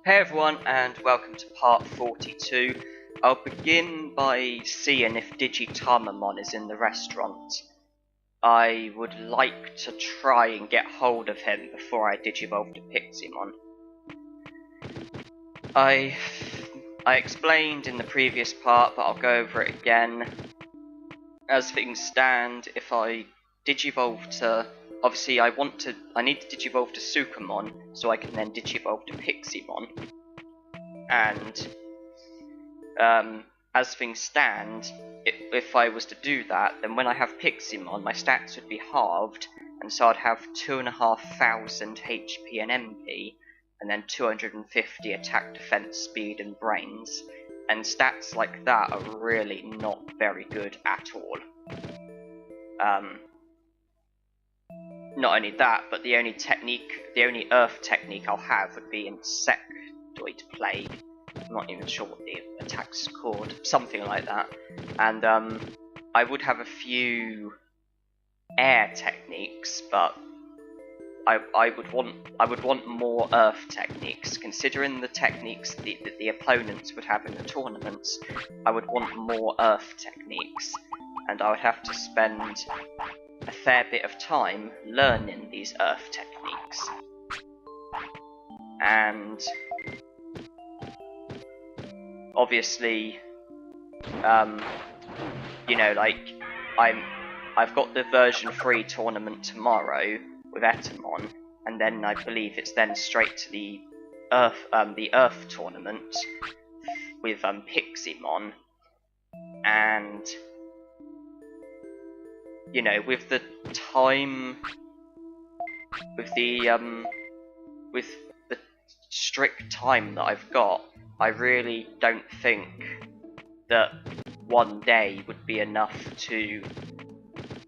Hey everyone, and welcome to part 42. I'll begin by seeing if Digimon is in the restaurant. I would like to try and get hold of him before I digivolve to Piximon. I explained in the previous part, but I'll go over it again. As things stand, if I digivolve to... Obviously, I need to digivolve to Sukamon, so I can then digivolve to Piximon. And as things stand, if I was to do that, then when I have Piximon, my stats would be halved, and so I'd have 2,500 HP and MP, and then 250 attack, defense, speed, and brains. And stats like that are really not very good at all. Not only that, but the only Earth technique I'll have would be Insectoid Plague. I'm not even sure what the attack's called, something like that. And I would have a few air techniques, but I would want more Earth techniques. Considering the techniques that the opponents would have in the tournaments, I would want more Earth techniques, and I would have to spend a fair bit of time learning these Earth techniques. And obviously, you know, like I've got the version 3 tournament tomorrow with Etamon, and then I believe it's then straight to the Earth tournament with Piximon, and you know, with the time, with the strict time that I've got, I really don't think that one day would be enough to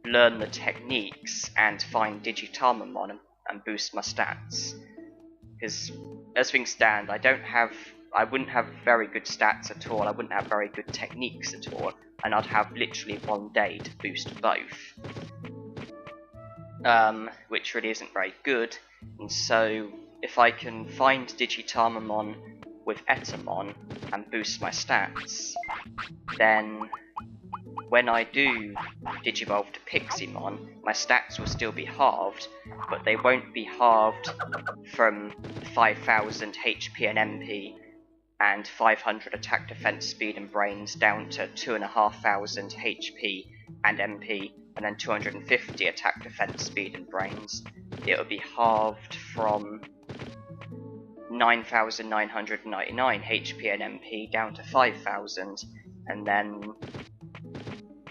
learn the techniques and find Digitamon and boost my stats. Because as things stand, I wouldn't have very good stats at all, I wouldn't have very good techniques at all, and I'd have literally one day to boost both. Which really isn't very good, and so if I can find Digitamon with Etamon and boost my stats, then when I do digivolve to Piximon, my stats will still be halved, but they won't be halved from 5,000 HP and MP and 500 attack, defense, speed, and brains down to 2,500 HP and MP, and then 250 attack, defense, speed, and brains. It will be halved from 9,999 HP and MP down to 5,000, and then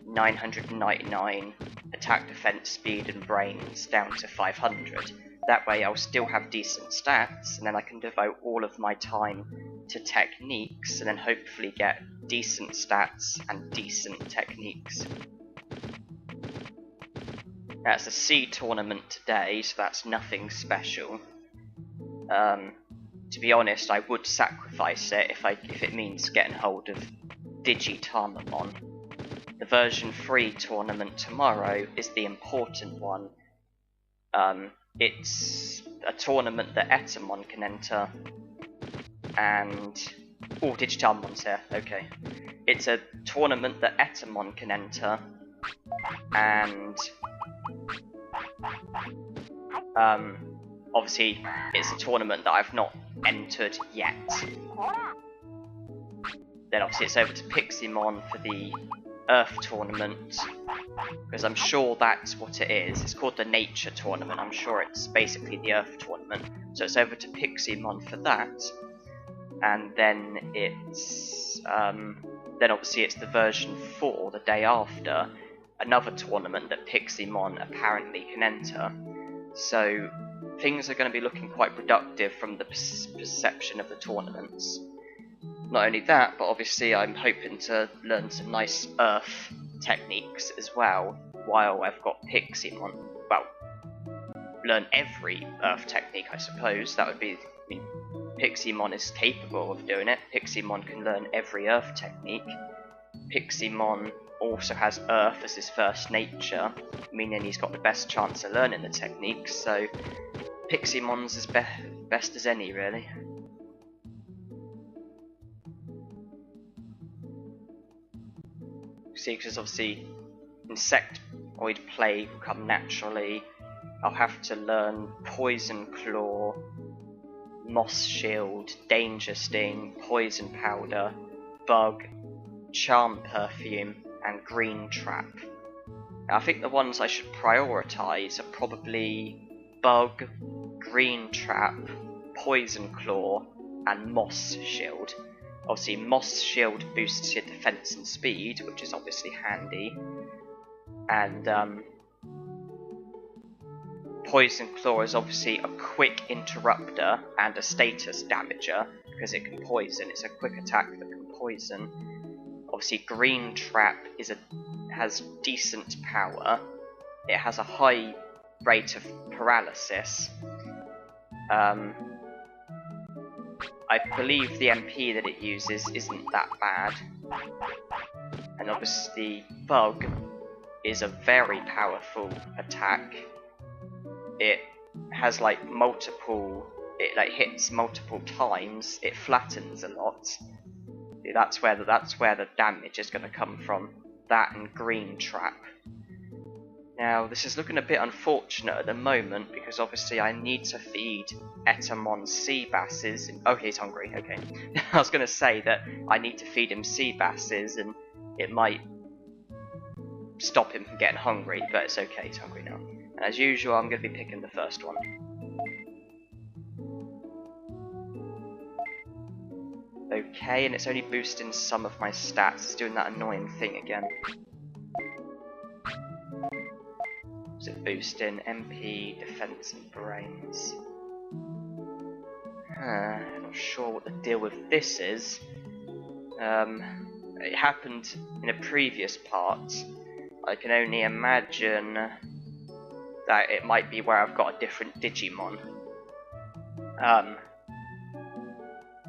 999 attack, defense, speed, and brains down to 500. That way I'll still have decent stats, and then I can devote all of my time to techniques, and then hopefully get decent stats and decent techniques. That's a C tournament today, so that's nothing special. To be honest, I would sacrifice it if it means getting hold of Digitamon. The version 3 tournament tomorrow is the important one. It's a tournament that Etamon can enter, and... oh, Digitamon's here, okay. It's a tournament that Etamon can enter, and... obviously, it's a tournament that I've not entered yet. Then obviously it's over to Piximon for the Earth tournament, because I'm sure that's what it is. It's called the Nature tournament. I'm sure it's basically the Earth tournament. So it's over to Piximon for that, and then it's then obviously it's the version 4 the day after, another tournament that Piximon apparently can enter. So things are going to be looking quite productive from the perception of the tournaments. Not only that, but obviously I'm hoping to learn some nice Earth techniques as well while I've got Piximon. Well, learn every Earth technique, I suppose. That would be... I mean, Piximon is capable of doing it. Piximon can learn every Earth technique. Piximon also has Earth as his first nature, meaning he's got the best chance of learning the techniques, so Piximon's as best as any, really. See, because obviously Insectoid Plague will come naturally. I'll have to learn Poison Claw, Moss Shield, Danger Sting, Poison Powder, Bug, Charm Perfume, and Green Trap. Now, I think the ones I should prioritise are probably Bug, Green Trap, Poison Claw, and Moss Shield. Obviously, Moss Shield boosts your defense and speed, which is obviously handy. And Poison Claw is obviously a quick interrupter and a status damager, because it can poison. It's a quick attack that can poison. Obviously, Green Trap has decent power. It has a high rate of paralysis. I believe the MP that it uses isn't that bad. And obviously, Bug is a very powerful attack. It has like it hits multiple times. It flattens a lot. That's where the damage is going to come from. That and Green Trap. Now, this is looking a bit unfortunate at the moment, because obviously I need to feed Etamon sea basses. Oh, he's hungry, okay. I was going to say that I need to feed him sea basses, and it might stop him from getting hungry, but it's okay, he's hungry now. And as usual, I'm going to be picking the first one. Okay, and it's only boosting some of my stats. It's doing that annoying thing again. Is it boosting MP, defense, and brains? I'm not sure what the deal with this is. It happened in a previous part. I can only imagine that it might be where I've got a different Digimon.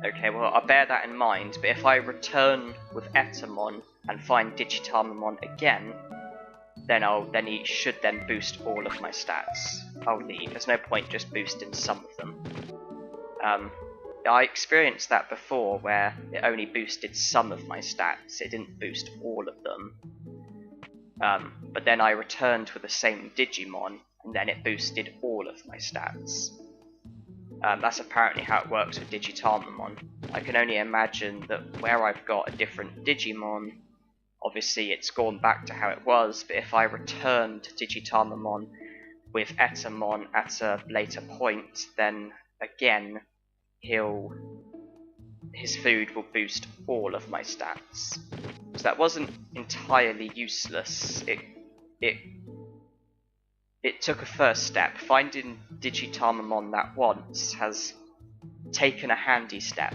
Okay, well, I'll bear that in mind, but if I return with Etamon and find Digitamon again, then he should then boost all of my stats. I'll leave. There's no point just boosting some of them. I experienced that before, where it only boosted some of my stats. It didn't boost all of them. But then I returned with the same Digimon, and then it boosted all of my stats. That's apparently how it works with Digitamon. I can only imagine that where I've got a different Digimon, obviously it's gone back to how it was, but if I return to Digitamon with Etamon at a later point, then again, his food will boost all of my stats. So that wasn't entirely useless. It took a first step. Finding Digitamon that once has taken a handy step.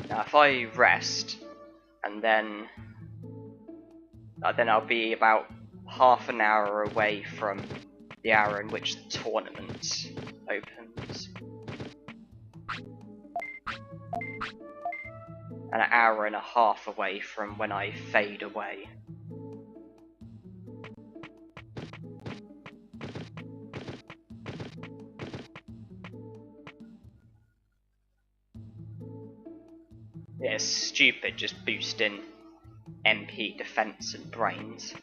Now if I rest, and then I'll be about half an hour away from the hour in which the tournament opens. And an hour and a half away from when I fade away. Yeah, it's stupid just boosting MP, defense, and brains.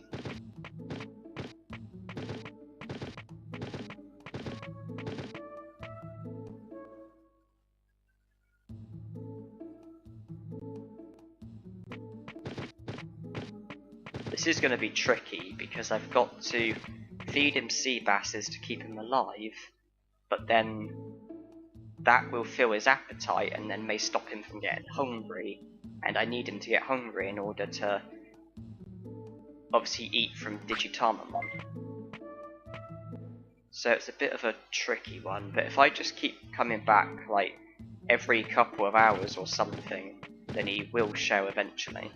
This is going to be tricky because I've got to feed him sea basses to keep him alive, but then that will fill his appetite and then may stop him from getting hungry, and I need him to get hungry in order to obviously eat from Digitamon. So it's a bit of a tricky one, but if I just keep coming back like every couple of hours or something, then he will show eventually,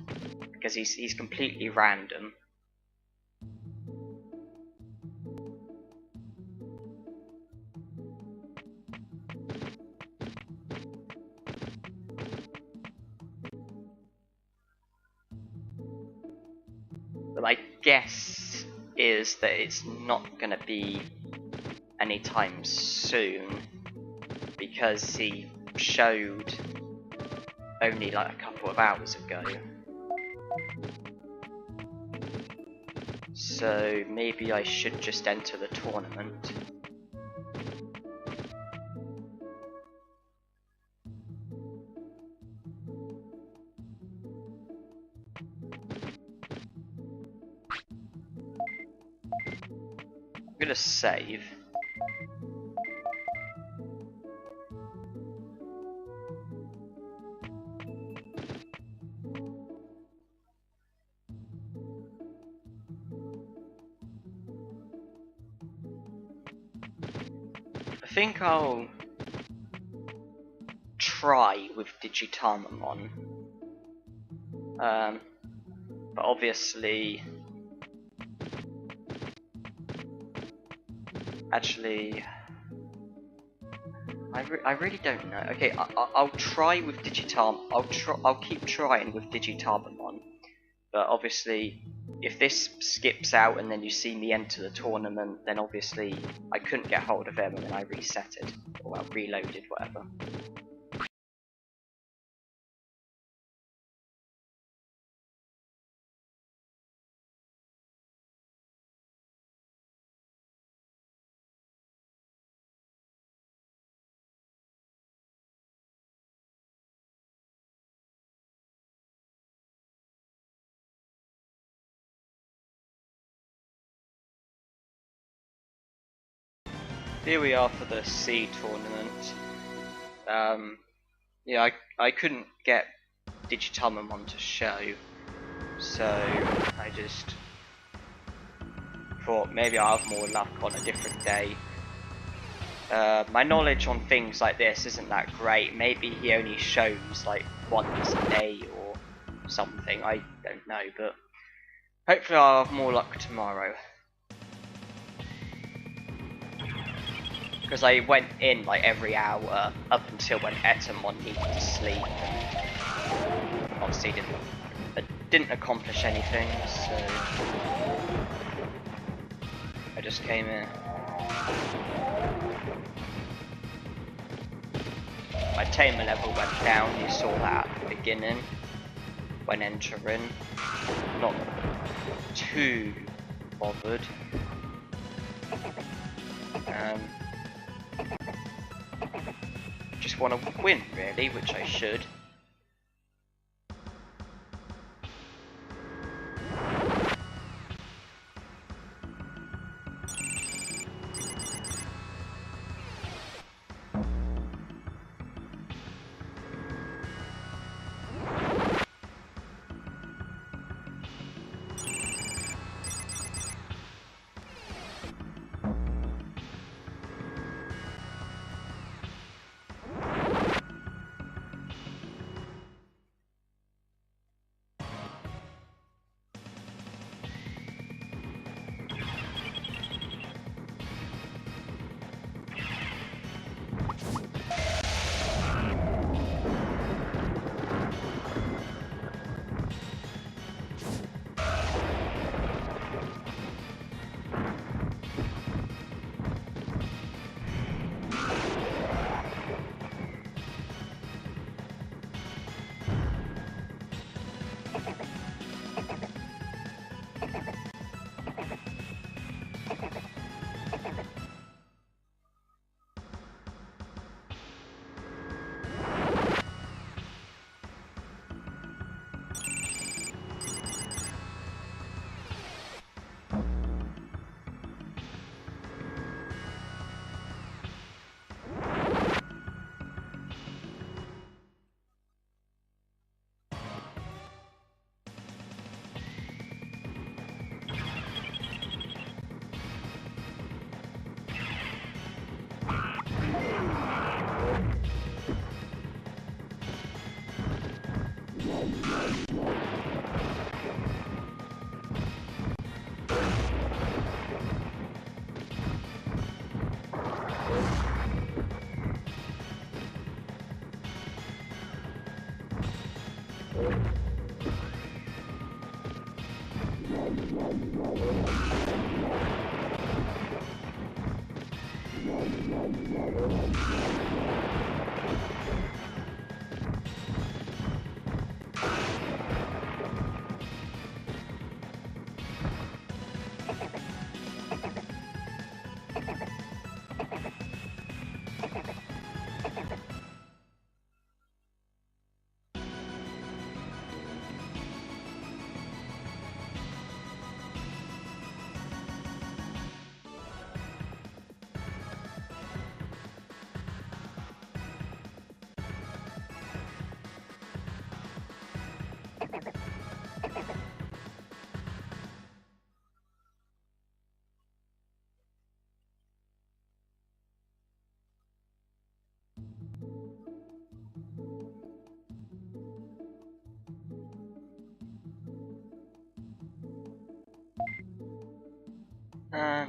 because he's completely random. But my guess is that it's not going to be anytime soon, because he showed only like a couple of hours ago. So maybe I should just enter the tournament. I'm gonna save. I think I'll try with Digimon. But obviously, actually, I really don't know. Okay, I'll try with Digimon. I'll keep trying with Digimon. But obviously, if this skips out and then you see me enter the tournament, then obviously I couldn't get hold of him and then I reset it. Or well, reloaded, whatever. Here we are for the C tournament. Yeah, I couldn't get Digimon to show, so I just thought maybe I'll have more luck on a different day. My knowledge on things like this isn't that great. Maybe he only shows like once a day or something, I don't know, but hopefully I'll have more luck tomorrow. Because I went in like every hour up until when Etamon needed to sleep. Obviously didn't accomplish anything, so I just came in. My tamer level went down, you saw that at the beginning when entering. Not too bothered. Just want to win, really, which I should.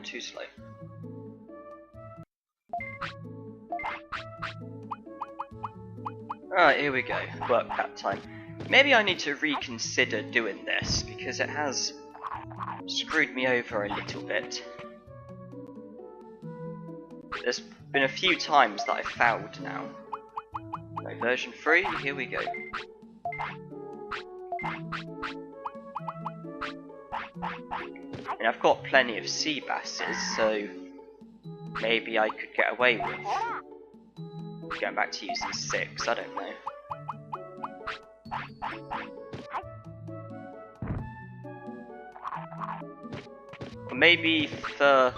Too slow. Alright, here we go. Work that time. Maybe I need to reconsider doing this, because it has screwed me over a little bit. There's been a few times that I've failed now. Right, version 3, here we go. And I've got plenty of sea basses, so maybe I could get away with going back to using 6, I don't know. Or maybe for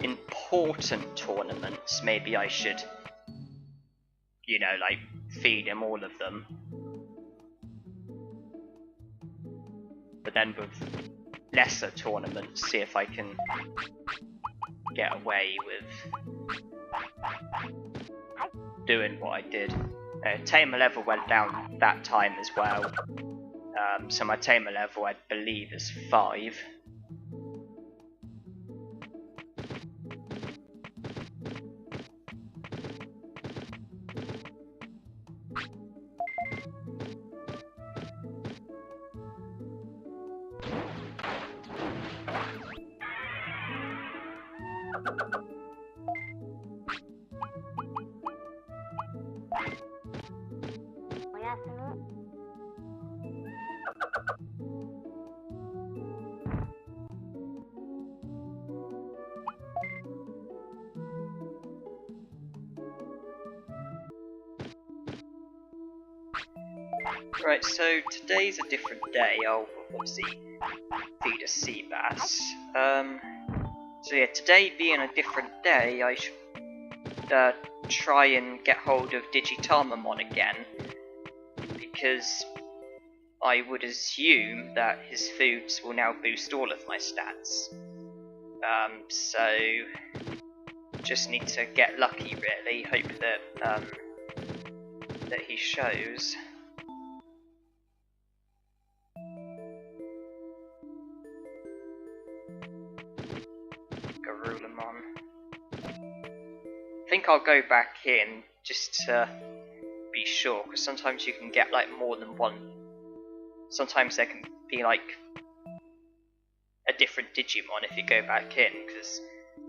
important tournaments, maybe I should, you know, like, feed him all of them. But then with lesser tournaments, see if I can get away with doing what I did. Tamer level went down that time as well, so my tamer level I believe is 5. Right, so today's a different day. I'll obviously feed a sea bass. So yeah, today being a different day, I should try and get hold of Digimon again, because I would assume that his foods will now boost all of my stats. So just need to get lucky really, hope that that he shows. I think I'll go back in just to be sure, because sometimes you can get like more than one. Sometimes there can be like a different Digimon if you go back in, because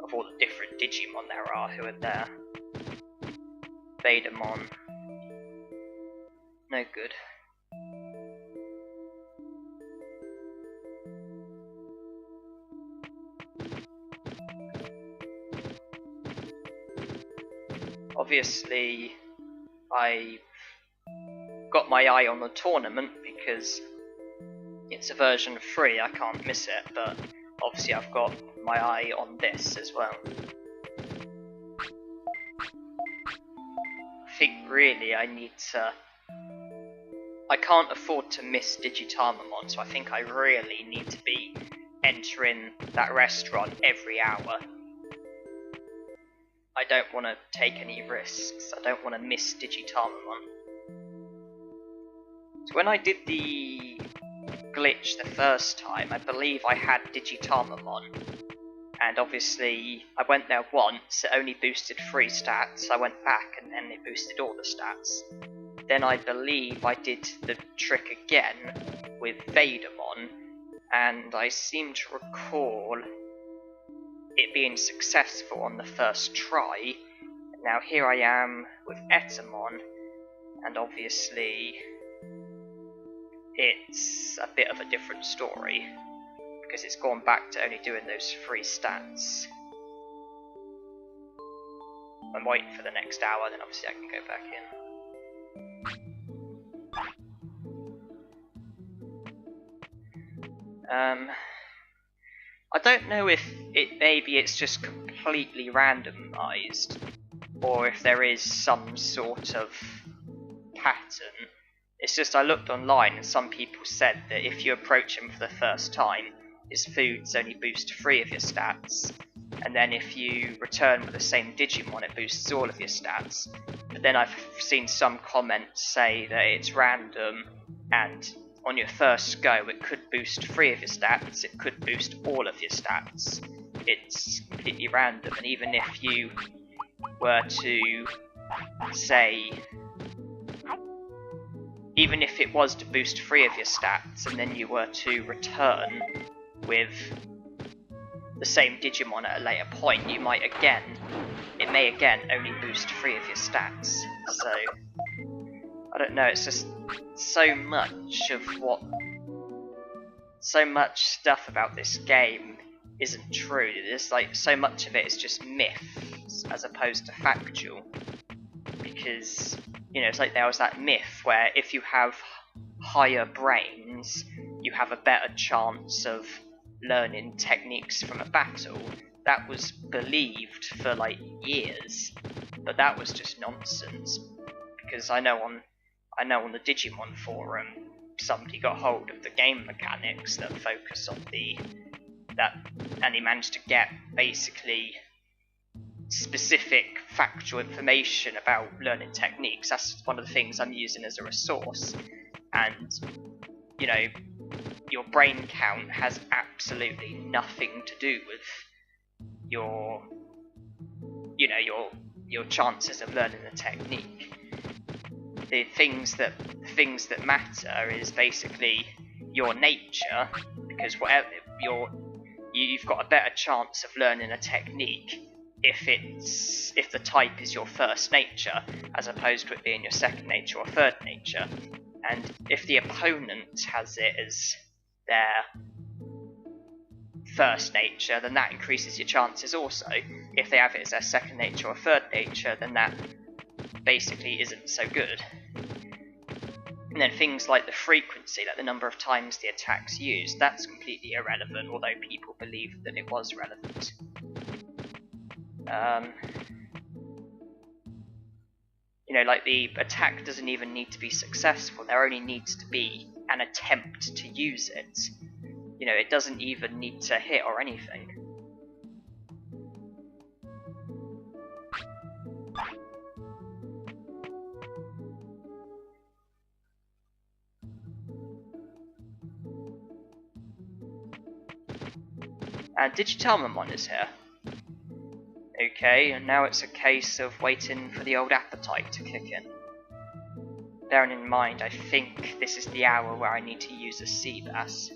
of all the different Digimon there are who are there. Vadamon. No good. Obviously, I've got my eye on the tournament because it's a version 3, I can't miss it, but obviously I've got my eye on this as well. I think really I need to... I can't afford to miss Digitamamon, so I think I really need to be entering that restaurant every hour. I don't want to take any risks. I don't want to miss Digitamamon. So when I did the glitch the first time, I believe I had Digitamamon. And obviously, I went there once, it only boosted 3 stats. I went back and then it boosted all the stats. Then I believe I did the trick again with Vadamon, and I seem to recall it being successful on the first try. Now here I am with Etamon, and obviously it's a bit of a different story, because it's gone back to only doing those 3 stats. I'm waiting for the next hour, then obviously I can go back in. I don't know if maybe it's just completely randomized, or if there is some sort of pattern. It's just I looked online and some people said that if you approach him for the first time, his foods only boost 3 of your stats, and then if you return with the same Digimon it boosts all of your stats. But then I've seen some comments say that it's random, and on your first go it could boost 3 of your stats, it could boost all of your stats. it's completely random, and even if you were to say, even if it was to boost 3 of your stats and then you were to return with the same Digimon at a later point, it may again only boost 3 of your stats. So I don't know, it's just so much stuff about this game isn't true. There's like so much of it is just myths as opposed to factual, because it's like there was that myth where if you have higher brains you have a better chance of learning techniques from a battle. That was believed for like years, but that was just nonsense, because I know on the Digimon forum somebody got hold of the game mechanics that focus on and he managed to get basically specific factual information about learning techniques. That's one of the things I'm using as a resource, and your brain count has absolutely nothing to do with your chances of learning the technique. The things that matter is basically your nature, because you've got a better chance of learning a technique if the type is your first nature, as opposed to it being your second nature or third nature. And if the opponent has it as their first nature, then that increases your chances also. If they have it as their second nature or third nature, then that basically isn't so good. And then things like the frequency, like the number of times the attack's used, that's completely irrelevant, although people believe that it was relevant. Like the attack doesn't even need to be successful, there only needs to be an attempt to use it. It doesn't even need to hit or anything. And Digitalmamon is here. Okay, and now it's a case of waiting for the old appetite to kick in. Bearing in mind, I think this is the hour where I need to use a sea bass.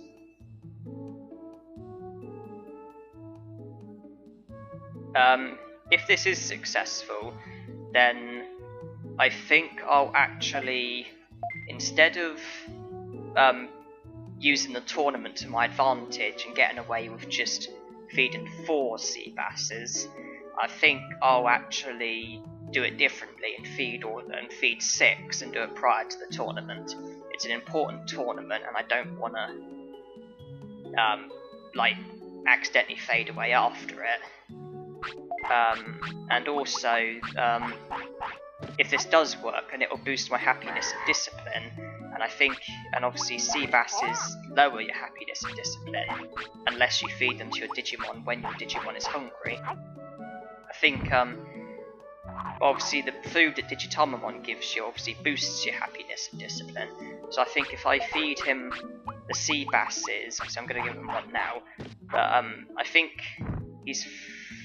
If this is successful, then I think I'll actually, instead of using the tournament to my advantage and getting away with just feeding 4 sea basses, I think I'll actually do it differently and feed 6 and do it prior to the tournament. It's an important tournament and I don't want to accidentally fade away after it. And also, if this does work, and it will boost my happiness and discipline, and obviously sea basses lower your happiness and discipline unless you feed them to your Digimon when your Digimon is hungry. I think obviously the food that Digitalmamon gives you obviously boosts your happiness and discipline. So I think if I feed him the sea basses, so I'm going to give him one now, but I think he's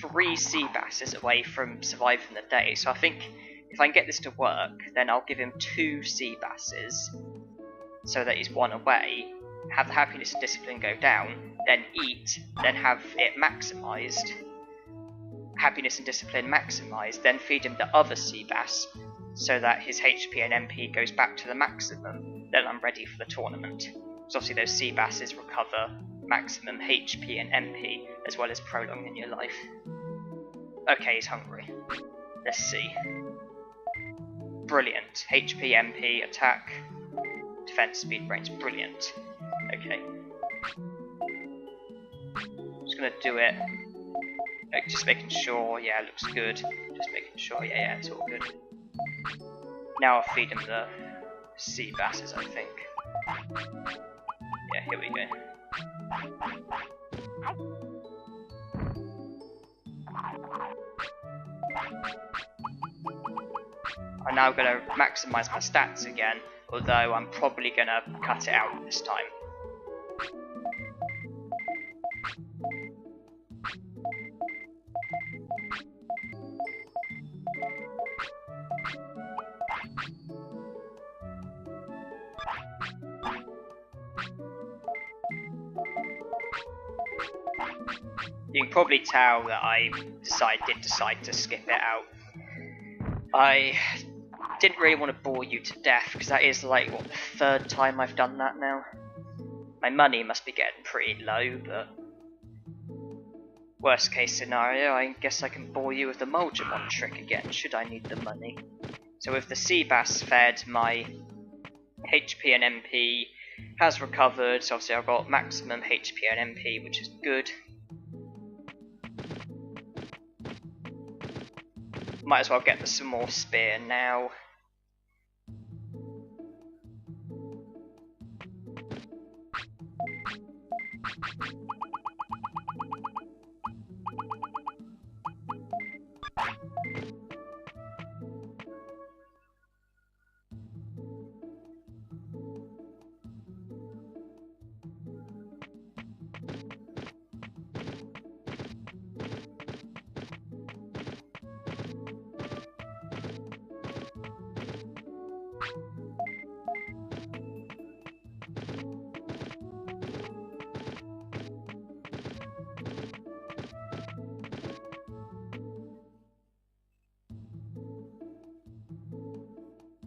3 sea basses away from surviving the day. So I think if I can get this to work, then I'll give him 2 sea basses so that he's 1 away, have the happiness and discipline go down, then eat, then have it maximised, happiness and discipline maximised, then feed him the other sea bass so that his HP and MP goes back to the maximum. Then I'm ready for the tournament. So obviously those sea basses recover maximum HP and MP, as well as prolonging your life. Okay, he's hungry. Let's see. Brilliant. HP, MP, attack, defense, speed, brains. Brilliant. Okay. Just gonna do it. Just making sure, yeah, it looks good. Just making sure, yeah, it's all good. Now I'll feed him the sea basses, I think. Yeah, here we go. I'm now going to maximise my stats again, although I'm probably going to cut it out this time. You can probably tell that I did decide to skip it out. I didn't really want to bore you to death, because that is like, what, the third time I've done that now? My money must be getting pretty low, but worst case scenario, I guess I can bore you with the Monzaemon trick again, should I need the money. So with the sea bass fed, my HP and MP has recovered, so obviously I've got maximum HP and MP, which is good. Might as well get some more spear now.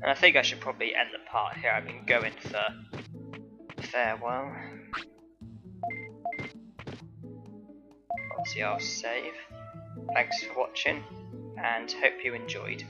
And I think I should probably end the part here. I mean, go into the farewell. Obviously I'll save. Thanks for watching, and hope you enjoyed.